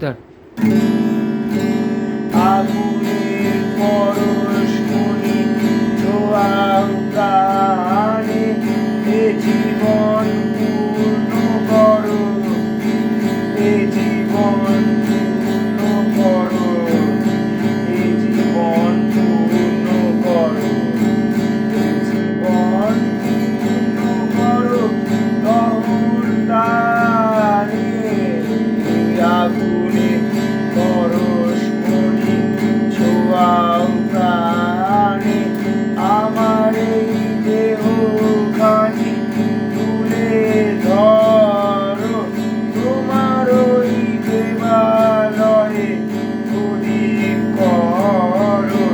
তার আগুনের পরশমণি ছোঁয়াও প্রাণে, এ জীবন পূর্ণ করো, এ জীবন পূর্ণ করো, এ জীবন পূর্ণ করো, এ জীবন পূর্ণ করো দহন টানে। আগুনে পরশমণি ছোঁয়াও প্রাণে, আমার এই দেহখানি তুলে ধরো, তোমার ওই দেবালয়ে প্রদীপ করো।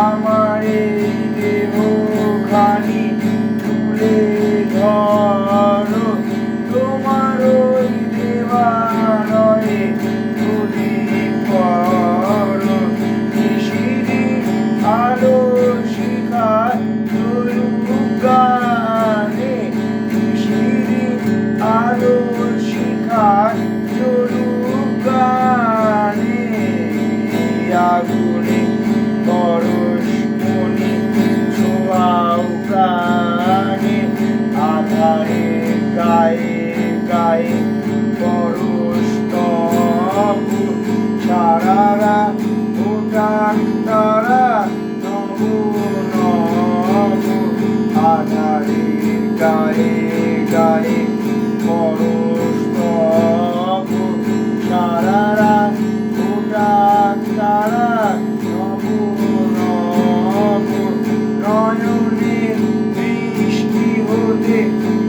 আমার এই দেহখানি তুলে ধরো, তোমার ওই দেবালয়ে প্রদীপ করো। নিশিদিন আলোর শিখা জ্বলুক গানে, নিশিদিন আলোর শিখা জ্বলুক গানে। আগুনে পরশমণি ছোঁয়াও প্রাণে, আধারের গায়ে গায়ে পরশ তবু, সারারা ওঠাক তারা নব নব। আধারের গায়ে গায়ে পরশ তবু, সারারা ওঠাক তারা নব নব। নয়নে বৃষ্টি হতে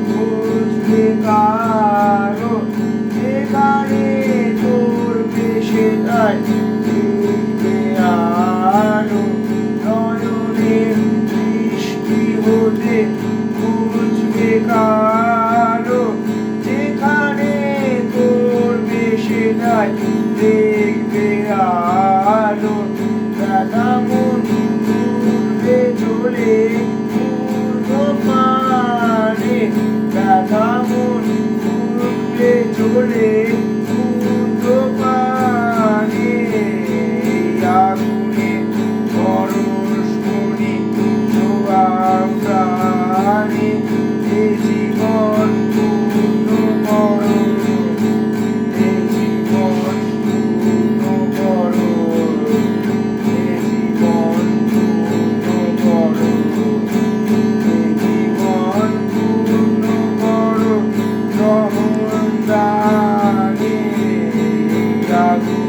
বুঝবে কালো, যেখানে তোর সেটাই দেখবে আলো। নয়নে বৃষ্টি হতে বুঝবে কালো, যেখানে তোর সেটাই দেখবে আলো। ব্যথা মন ঘুরবে চলে ঊর্ধ্বপানে, ব্যথা মন ঘুরবে চলে ঊর্ধ্বপানে। আগুনে পরশমণি ছোঁয়াও প্রাণে, এ জীবন পূর্ণ করো, এ জীবন পূর্ণ করো, এ জীবন পূর্ণ করো, এ জীবন পূর্ণ করো দহন দানে। আগুন